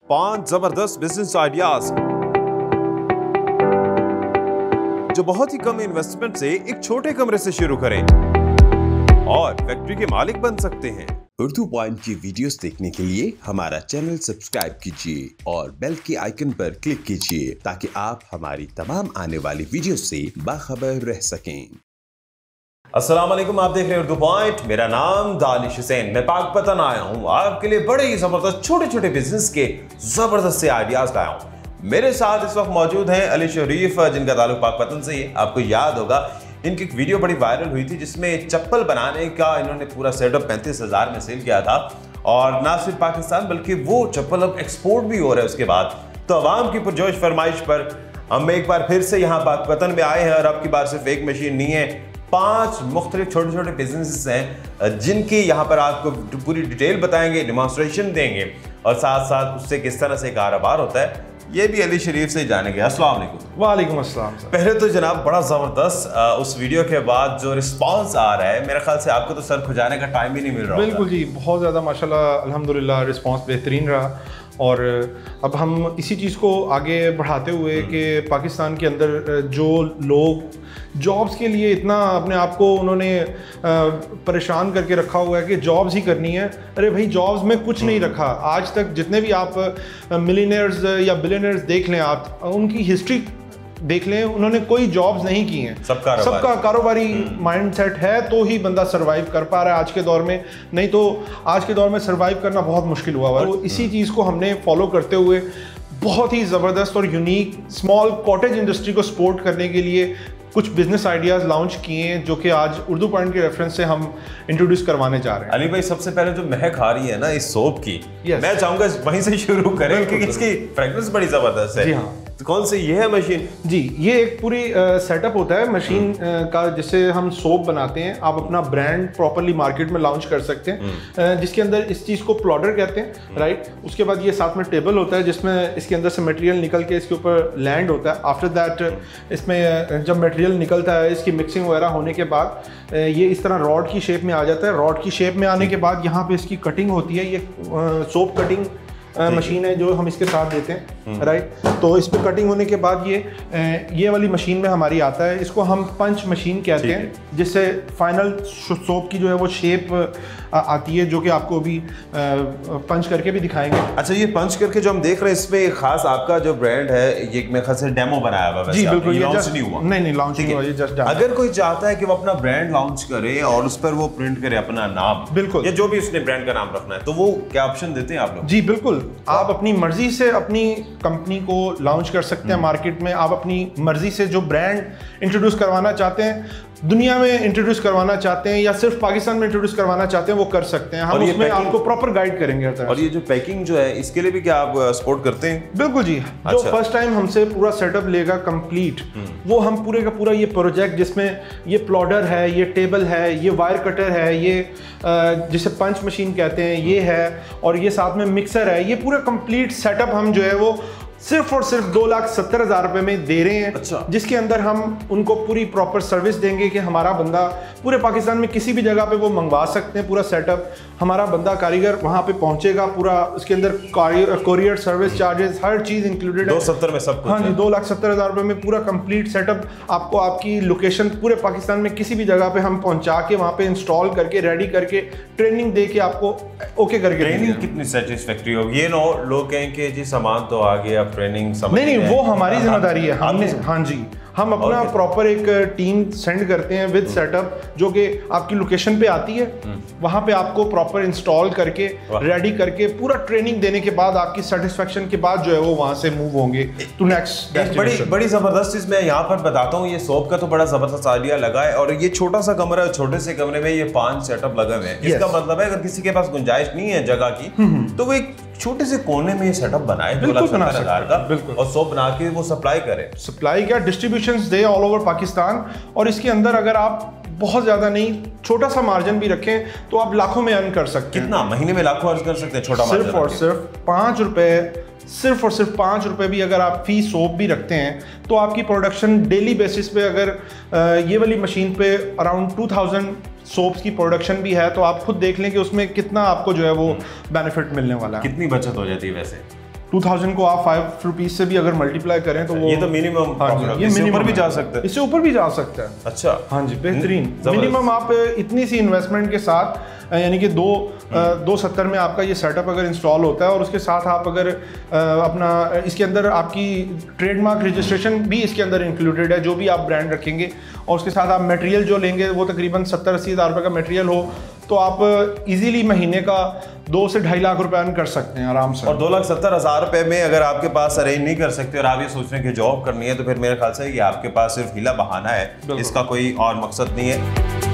5 जबरदस्त business ideas जो बहुत ही कम इन्वेस्टमेंट से एक छोटे कमरे से शुरू करें और फैक्ट्री के मालिक बन सकते हैं। उर्दू पॉइंट की वीडियोस देखने के लिए हमारा चैनल सब्सक्राइब कीजिए और बेल के आइकन पर क्लिक कीजिए ताकि आप हमारी तमाम आने वाली वीडियो से बाखबर रह सकें। अस्सलाम वालेकुम, आप देख रहे हैं उर्दू पॉइंट। मेरा नाम दानिश हुसैन, मैं पाकपतन आया हूँ आपके लिए बड़े ही जबरदस्त छोटे छोटे बिजनेस के जबरदस्त से आइडियाज लाया हूँ। मेरे साथ इस वक्त मौजूद हैं अली शरीफ, जिनका ताल्लुक पाकपतन से ही। आपको याद होगा इनकी एक वीडियो बड़ी वायरल हुई थी जिसमें चप्पल बनाने का इन्होंने पूरा सेटअप 35,000 में सेल किया था और ना सिर्फ पाकिस्तान बल्कि वो चप्पल अब एक्सपोर्ट भी हो रहा है उसके बाद। तो अवाम की पुरजोश फरमाइश पर हम एक बार फिर से यहाँ पाकपतन में आए हैं और अब की बार सिर्फ एक मशीन नहीं है, 5 मुख्तलिफ छोटे छोटे बिजनेसेस हैं जिनकी यहाँ पर आपको पूरी डिटेल बताएंगे, डिमॉन्स्ट्रेशन देंगे और साथ साथ उससे किस तरह से कारोबार होता है ये भी अली शरीफ से जानेंगे। अस्सलाम वालेकुम। वालेकुम अस्सलाम। पहले तो जनाब बड़ा ज़बरदस्त उस वीडियो के बाद जो रिस्पांस आ रहा है, मेरे ख्याल से आपको तो सर खुजाने का टाइम ही नहीं मिल रहा। बिल्कुल जी, बहुत ज़्यादा माशाल्लाह अल्हम्दुलिल्लाह रिस्पांस बेहतरीन रहा और अब हम इसी चीज़ को आगे बढ़ाते हुए कि पाकिस्तान के अंदर जो लोग जॉब्स के लिए इतना अपने आप को उन्होंने परेशान करके रखा हुआ है कि जॉब्स ही करनी है। अरे भाई, जॉब्स में कुछ नहीं रखा। आज तक जितने भी आप मिलियनेयर्स या बिलियनेयर्स देख लें, आप उनकी हिस्ट्री देख लें, उन्होंने कोई जॉब्स नहीं की हैं। सबका कारोबारी माइंडसेट है तो ही बंदा सरवाइव कर पा रहा है आज के दौर में, नहीं तो आज के दौर में सरवाइव करना बहुत मुश्किल हुआ है। तो इसी चीज़ को हमने फॉलो करते हुए बहुत ही ज़बरदस्त और यूनिक स्मॉल कॉटेज इंडस्ट्री को सपोर्ट करने के लिए कुछ बिजनेस आइडियाज़ लॉन्च किए हैं जो कि आज उर्दू पॉइंट के रेफरेंस से हम इंट्रोड्यूस करवाने जा रहे हैं। अली भाई, सबसे पहले जो महक आ रही है ना इस सोप की, मैं चाहूंगा वहीं से शुरू करें क्योंकि इसकी फ्रेग्रेंस बड़ी ज़बरदस्त है। जी हाँ। तो कौन सी ये है मशीन? जी, ये एक पूरी सेटअप होता है मशीन का जिससे हम सोप बनाते हैं। आप अपना ब्रांड प्रॉपर्ली मार्केट में लॉन्च कर सकते हैं, जिसके अंदर इस चीज़ को प्लॉडर कहते हैं, राइट। उसके बाद ये साथ में टेबल होता है जिसमें इसके अंदर से मटेरियल निकल के इसके ऊपर लैंड होता है। आफ्टर दैट इसमें जब मटेरियल निकलता है, इसकी मिक्सिंग वगैरह होने के बाद ये इस तरह रॉड की शेप में आ जाता है। रॉड की शेप में आने के बाद यहाँ पे इसकी कटिंग होती है। ये सोप कटिंग मशीन है जो हम इसके साथ देते हैं, राइट। तो इस पर कटिंग होने के बाद ये वाली मशीन में हमारी आता है। इसको हम पंच मशीन कहते हैं, जिससे फाइनल सोप की जो है वो शेप आती है, जो कि आपको अभी पंच करके भी दिखाएंगे। अच्छा, ये पंच करके जो हम देख रहे हैं इसमें खास आपका जो ब्रांड है, ये मेरे ख्याल से डेमो बनाया हुआ है। जी बिल्कुल, ये लॉन्च नहीं हुआ। नहीं लॉन्च नहीं हुआ, ये जस्ट अगर कोई चाहता है कि वो अपना ब्रांड लॉन्च करे और उस पर वो प्रिंट करे अपना नाम, बिल्कुल, या जो भी उसने ब्रांड का नाम रखना है, तो वो क्या ऑप्शन देते हैं आप लोग? जी बिल्कुल, आप अपनी मर्जी से अपनी कंपनी को लॉन्च कर सकते हैं मार्केट में। आप अपनी मर्जी से जो ब्रांड इंट्रोड्यूस करवाना चाहते हैं, दुनिया में इंट्रोड्यूस करवाना चाहते हैं या सिर्फ पाकिस्तान में इंट्रोड्यूस करवाना चाहते हैं, वो कर सकते हैं। हम उसमें आपको प्रॉपर गाइड करेंगे। और ये जो पैकिंग जो है, इसके लिए भी क्या आप सपोर्ट करते हैं? बिल्कुल जी। जो फर्स्ट टाइम हमसे पूरा सेटअप लेगा कंप्लीट, वो हम पूरे का पूरा ये प्रोजेक्ट जिसमें ये प्लॉडर है, ये टेबल है, ये वायर कटर है, ये जिसे पंच मशीन कहते हैं ये है, और ये साथ में मिक्सर है, ये पूरा कंप्लीट सेटअप हम जो है वो सिर्फ और सिर्फ 2,70,000 रुपए में दे रहे हैं। अच्छा। जिसके अंदर हम उनको पूरी प्रॉपर सर्विस देंगे कि हमारा बंदा पूरे पाकिस्तान में किसी भी जगह पे वो मंगवा सकते हैं। पूरा सेटअप हमारा बंदा कारीगर वहां पे पहुंचेगा, पूरा उसके अंदर कोरियर सर्विस चार्जेस हर चीज इंक्लूडेड है। 270 में सब कुछ। हाँ जी, 2,70,000 रुपए में पूरा कंप्लीट सेटअप आपको आपकी लोकेशन पूरे पाकिस्तान में किसी भी जगह पे हम पहुंचा के वहां पे इंस्टॉल करके रेडी करके ट्रेनिंग दे के आपको ओके करके। ट्रेनिंग कितनी सेटिस्फैक्टरी होगी? ये लोग कहें कि जी सामान तो आ गया, ट्रेनिंग समझ नहीं, वो हमारी जिम्मेदारी है। हमने, हाँ जी, हम अपना प्रॉपर एक टीम सेंड करते हैं विद सेटअप, जो कि आपकी लोकेशन पे आती है। वहां पे आपको प्रॉपर इंस्टॉल करके रेडी करके पूरा ट्रेनिंग देने के बाद आपकी सेटिस्फेक्शन के बाद जो है वो वहां से मूव होंगे टू नेक्स्ट। बड़ी जबरदस्त चीज मैं यहाँ पर बताता हूँ। ये सोप का तो बड़ा जबरदस्त आइडिया लगा है और ये छोटा सा कमरा है, छोटे से कमरे में ये 5 सेटअप लगे हुए हैं। इसका मतलब है अगर किसी के पास गुंजाइश नहीं है जगह की तो वो एक छोटे से कोने में ये सेटअप बनाए 2,70,000 का, और सोप बना के वो सप्लाई करे। सप्लाई क्या, distribution they all over Pakistan. और इसके अंदर अगर आप बहुत ज़्यादा नहीं, छोटा सा मार्जिन भी रखें तो आप लाखों में अर्न कर सकते हैं। कितना? महीने में लाखों अर्न कर सकते हैं छोटा मार्जिन? सिर्फ और सिर्फ 5 रुपए, सिर्फ और सिर्फ 5 रुपए भी अगर आप फी सोप भी रखते हैं तो आपकी प्रोडक्शन डेली बेसिस पे अगर ये वाली मशीन पे अराउंड 2000 सोप्स की प्रोडक्शन भी है तो आप खुद देख लें कि उसमें कितना आपको जो है वो बेनिफिट मिलने वाला है। कितनी बचत हो जाती है वैसे? 2000 को आप 5 रुपीज से भी अगर मल्टीप्लाई करें तो वो ये तो मिनिमम, हाँ जी, ये मिनिमम भी जा सकता है, इससे ऊपर भी जा सकता है। अच्छा, हाँ जी, बेहतरीन। मिनिमम आप इतनी सी इन्वेस्टमेंट के साथ यानी कि 270 में आपका ये सेटअप अगर इंस्टॉल होता है और उसके साथ आप अगर अपना इसके अंदर आपकी ट्रेडमार्क रजिस्ट्रेशन भी इसके अंदर इंक्लूडेड है, जो भी आप ब्रांड रखेंगे, और उसके साथ आप मटेरियल जो लेंगे वो तकरीबन 70-80 हज़ार रुपये का मटेरियल हो तो आप इजीली महीने का 2 से 2.5 लाख रुपए अर्न कर सकते हैं आराम से। और 2,70,000 रुपए में अगर आपके पास अरेंज नहीं कर सकते और आप ये सोच रहे हैं कि जॉब करनी है तो फिर मेरे ख्याल से ये आपके पास सिर्फ हीला बहाना है, इसका कोई और मकसद नहीं है।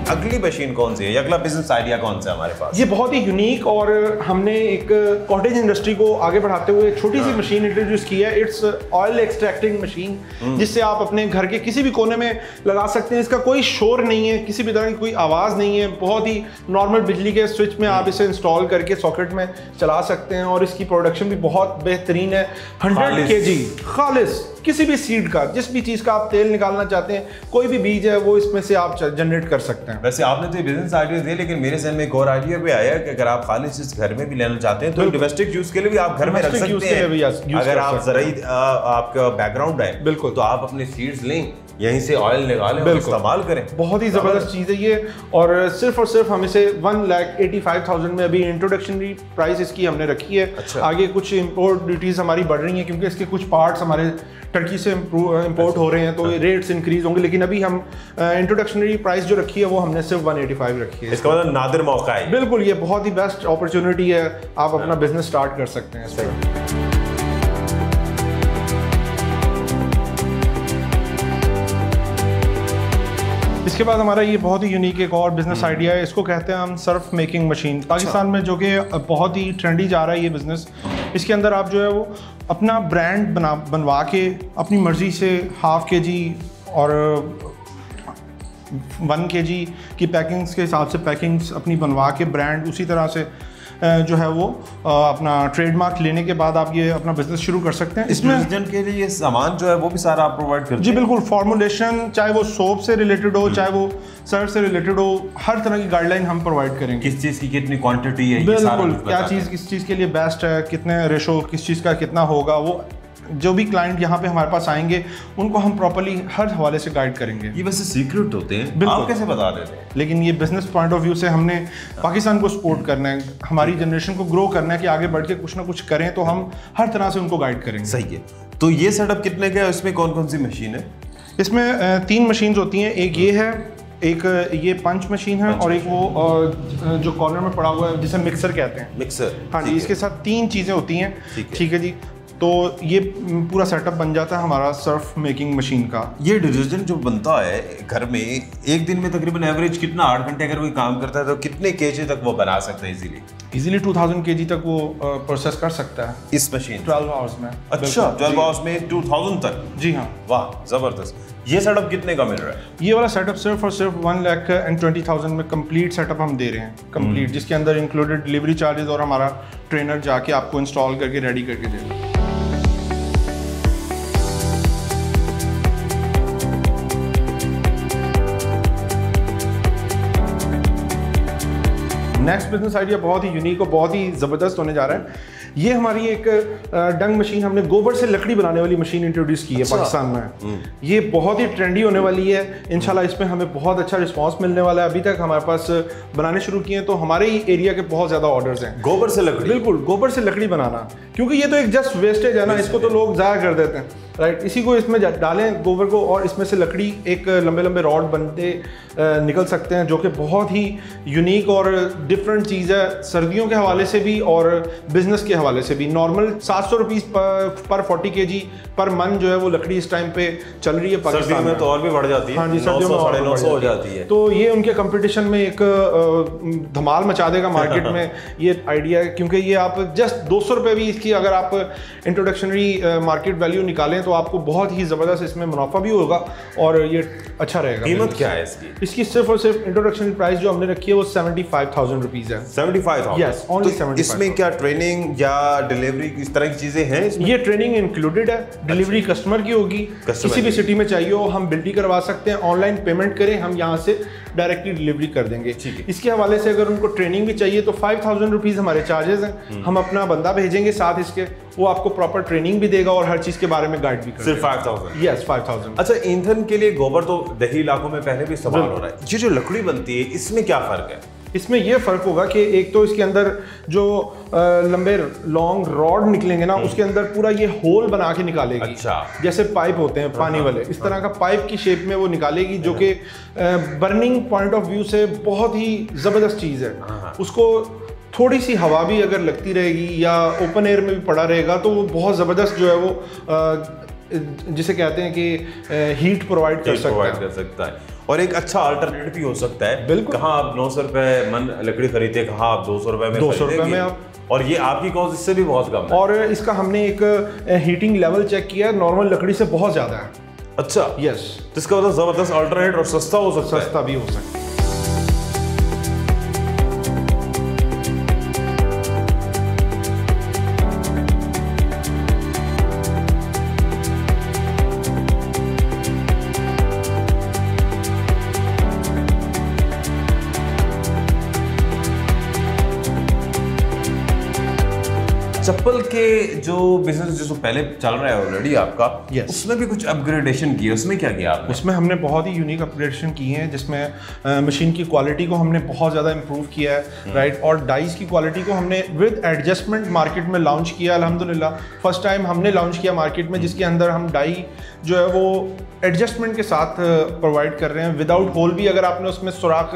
अगली मशीन कौन सी है, अगला बिजनेस आइडिया कौन सा है हमारे पास? ये बहुत ही यूनिक और हमने एक कॉटेज इंडस्ट्री को आगे बढ़ाते हुए छोटी सी मशीन इंट्रोड्यूस की है। इट्स ऑयल एक्सट्रैक्टिंग मशीन, जिससे आप अपने घर के किसी भी कोने में लगा सकते हैं। इसका कोई शोर नहीं है, किसी भी तरह की कोई आवाज़ नहीं है, बहुत ही नॉर्मल बिजली के स्विच में आप इसे इंस्टॉल करके सॉकेट में चला सकते हैं और इसकी प्रोडक्शन भी बहुत बेहतरीन है। 100 kg खालिस किसी भी सीड का, जिस भी चीज़ का आप तेल निकालना चाहते हैं, कोई भी बीज है वो इसमें से आप जनरेट कर सकते हैं। वैसे आपने तो ये बिजनेस आइडिया दिए, लेकिन मेरे जहन में एक और आइडिया भी आया कि अगर आप खालिस इस घर में भी लेना चाहते हैं तो डोमेस्टिक यूज के लिए भी आप घर में रख सकते हैं। अगर आप ज़राई आपका बैकग्राउंड है बिल्कुल, तो आप अपने सीड्स लें, यहीं से ऑयल निकालें और इस्तेमाल करें। बहुत ही ज़बरदस्त चीज़ है ये, और सिर्फ हम इसे 1,85,000 में अभी इंट्रोडक्शनरी प्राइस इसकी हमने रखी है। अच्छा। आगे कुछ इंपोर्ट ड्यूटीज़ हमारी बढ़ रही हैं क्योंकि इसके कुछ पार्ट्स हमारे टर्की से इंपोर्ट हो रहे हैं, तो रेट्स इंक्रीज होंगे, लेकिन अभी हम इंट्रोडक्शनरी प्राइस जो रखी है वो हमने सिर्फ 185 रखी है। इसका मतलब नादिर मौका है। बिल्कुल, ये बहुत ही बेस्ट अपॉर्चुनिटी है, आप अपना बिजनेस स्टार्ट कर सकते हैं इस पर। इसके बाद हमारा ये बहुत ही यूनिक एक और बिजनेस आइडिया है, इसको कहते हैं हम सर्फ मेकिंग मशीन। पाकिस्तान में जो कि बहुत ही ट्रेंडी जा रहा है ये बिज़नेस। इसके अंदर आप जो है वो अपना ब्रांड बनवा के अपनी मर्ज़ी से 1/2 kg और 1 kg की पैकिंग्स के हिसाब से पैकिंग्स अपनी बनवा के ब्रांड उसी तरह से जो है वो अपना ट्रेडमार्क लेने के बाद आप ये अपना बिजनेस शुरू कर सकते हैं। इसमें के लिए सामान जो है वो भी सारा आप प्रोवाइड करते हैं? जी बिल्कुल, फॉर्मुलेशन चाहे वो सोप से रिलेटेड हो, चाहे वो सर्फ से रिलेटेड हो, हर तरह की गाइडलाइन हम प्रोवाइड करेंगे। किस चीज़ की कितनी क्वांटिटी है, बिल्कुल, क्या चीज़ किस चीज़ के लिए बेस्ट है, कितने रेशो किस चीज़ का कितना होगा, वो जो भी क्लाइंट यहाँ पे हमारे पास आएंगे उनको हम प्रॉपर्ली हर हवाले से गाइड करेंगे। ये वैसे सीक्रेट होते हैं, आप कैसे बता देते हैं? लेकिन ये बिजनेस पॉइंट ऑफ व्यू से हमने पाकिस्तान को सपोर्ट करना है, हमारी जनरेशन को ग्रो करना है कि आगे बढ़ के कुछ ना कुछ करें, तो हम हर तरह से उनको गाइड करेंगे। सही है। तो ये सेटअप कितने का है, इसमें कौन कौन सी मशीन है? इसमें 3 मशीन होती हैं, एक ये है, एक ये पंच मशीन है, और एक वो जो कॉर्नर में पड़ा हुआ है जिसे मिक्सर कहते हैं। मिक्सर, हाँ जी, इसके साथ 3 चीज़ें होती हैं। ठीक है जी, तो ये पूरा सेटअप बन जाता है हमारा सर्फ मेकिंग मशीन का। ये डिटर्जेंट जो बनता है घर में, एक दिन में तकरीबन एवरेज कितना, 8 घंटे अगर कोई काम करता है तो कितने केजी तक वो बना सकता है इजीली? 2000 kg तक वो प्रोसेस कर सकता है इस मशीन 12 आवर्स में। अच्छा, 12 आवर्स में 2000 तक? जी हाँ। वाह, जबरदस्त। ये सेटअप कितने का मिल रहा है? ये वाला सेटअप सिर्फ और सिर्फ 1,20,000 में कंप्लीट सेटअप हम दे रहे हैं, कंप्लीट, जिसके अंदर इंक्लूडेड डिलीवरी चार्जेस और हमारा ट्रेनर जाके आपको इंस्टॉल करके रेडी करके दे रहे हैं। नेक्स्ट बिजनेस आइडिया बहुत ही यूनिक और बहुत ही ज़बरदस्त होने जा रहा है। ये हमारी एक डंग मशीन, हमने गोबर से लकड़ी बनाने वाली मशीन इंट्रोड्यूस की है पाकिस्तान में। ये बहुत ही ट्रेंडी होने वाली है, इंशाल्लाह इसमें हमें बहुत अच्छा रिस्पांस मिलने वाला है। अभी तक हमारे पास बनाने शुरू किए हैं तो हमारे ही एरिया के बहुत ज़्यादा ऑर्डर्स हैं। गोबर से लकड़ी? बिल्कुल, गोबर से लकड़ी बनाना, क्योंकि ये तो एक जस्ट वेस्टेज है ना, इसको तो लोग ज़ाया कर देते हैं, राइट। इसी को इसमें डालें गोबर को, और इसमें से लकड़ी एक लंबे लंबे रॉड बनते निकल सकते हैं, जो कि बहुत ही यूनिक और डिफरेंट चीज़ है, सर्दियों के हवाले से भी और बिजनेस के हवाले से भी। नॉर्मल 700 रुपीज़ पर 40 kg पर मन जो है वो लकड़ी इस टाइम पे चल रही है पाकिस्तान में, तो और भी बढ़ जाती है। हाँ जी, सर्दियों में 900 हो जाती है। तो ये उनके कंपटीशन में एक धमाल मचा देगा मार्केट में ये आइडिया है, क्योंकि ये आप जस्ट 200 रुपये भी इसकी अगर आप इंट्रोडक्शनरी मार्केट वैल्यू निकालें तो आपको बहुत ही ज़बरदस्त इसमें मुनाफा भी होगा और ये अच्छा रहेगा। कीमत क्या है इसकी? इसकी सिर्फ और सिर्फ इंट्रोडक्शन प्राइस जो हमने रखी है वो 75,000 रुपीज़ है। 75,000? Yes, only 75,000। इसमें क्या ट्रेनिंग या डिलीवरी इस तरह की चीजें हैं इसमें? ये ट्रेनिंग इंक्लूडेड है, डिलीवरी कस्टमर की होगी, किसी भी सिटी में चाहिए हो हम बिल्टी करवा सकते हैं, ऑनलाइन पेमेंट करें, हम यहाँ से डायरेक्टली डिलीवरी कर देंगे। इसके हवाले से अगर उनको ट्रेनिंग भी चाहिए तो 5,000 रुपीज़ हमारे चार्जेस हैं। हम अपना बंदा भेजेंगे साथ इसके, वो आपको प्रॉपर ट्रेनिंग भी देगा और हर चीज़ के बारे में गाइड भी करेगा। सिर्फ 5,000? यस, 5,000। अच्छा, ईंधन के लिए गोबर तो देही इलाकों में पहले भी इस्तेमाल हो रहा है, ये जो लकड़ी बनती है इसमें क्या फर्क है? इसमें यह फ़र्क होगा कि एक तो इसके अंदर जो लंबे लॉन्ग रॉड निकलेंगे ना, उसके अंदर पूरा ये होल बना के निकालेगी। अच्छा। जैसे पाइप होते हैं पानी वाले, इस तरह का पाइप की शेप में वो निकालेगी, जो कि बर्निंग पॉइंट ऑफ व्यू से बहुत ही ज़बरदस्त चीज़ है। उसको थोड़ी सी हवा भी अगर लगती रहेगी या ओपन एयर में भी पड़ा रहेगा तो वो बहुत ज़बरदस्त जो है वो जिसे कहते हैं कि हीट प्रोवाइड कर सकता है और एक अच्छा अल्टरनेटिव भी हो सकता है। बिल्कुल। कहाँ आप 900 रुपए मन लकड़ी खरीदे, कहाँ आप 200 रुपए में 200 रुपए में आप, और ये आपकी कॉस्ट इससे भी बहुत कम है। और इसका हमने एक हीटिंग लेवल चेक किया, नॉर्मल लकड़ी से बहुत ज़्यादा है। अच्छा, यस, तो इसका मतलब ज़बरदस्त अल्टरनेट और सस्ता हो सकता है। सस्ता भी हो सकता है। चप्पल के जो बिजनेस जो पहले चल रहा है ऑलरेडी आपका, yes. उसमें भी कुछ अपग्रेडेशन किया, उसमें क्या किया आपने? उसमें हमने बहुत ही यूनिक अपग्रेडेशन की है, जिसमें मशीन की क्वालिटी को हमने बहुत ज़्यादा इंप्रूव किया है, राइट। और डाइस की क्वालिटी को हमने विद एडजस्टमेंट मार्केट में लॉन्च किया अल्हम्दुलिल्लाह। फर्स्ट टाइम हमने लॉन्च किया मार्केट में, जिसके अंदर हम डाई जो है वो एडजस्टमेंट के साथ प्रोवाइड कर रहे हैं। विदाउट होल भी अगर आपने उसमें सुराख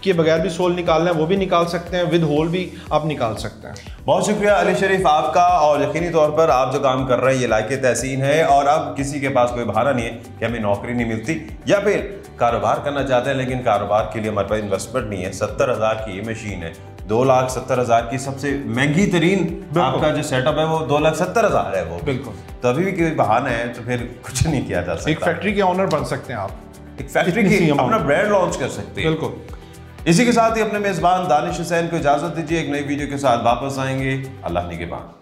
किए बगैर भी सोल निकालना है वो भी निकाल सकते हैं, विद होल भी आप निकाल सकते हैं। बहुत शुक्रिया अली शरीफ आपका, और यकीनी तौर पर आप जो काम कर रहे हैं ये लायक तहसीन है, और अब किसी के पास कोई बहाना नहीं है कि हमें नौकरी नहीं मिलती या फिर कारोबार करना चाहते हैं लेकिन कारोबार के लिए हमारे पास इन्वेस्टमेंट नहीं है। 70,000 की ये मशीन है, 2,70,000 की सबसे महंगी तरीन आपका जो सेटअप है वो 2,70,000 है वो। बिल्कुल, तभी भी कोई बहाना है तो फिर कुछ नहीं किया जा सकता। एक फैक्ट्री के ऑनर बन सकते हैं आप, एक फैक्ट्री की अपना ब्रांड लॉन्च कर सकते हैं। बिल्कुल। इसी के साथ ही अपने मेजबान दानिश हुसैन को इजाजत दीजिए, एक नई वीडियो के साथ वापस आएंगे। अल्लाह निगहबान।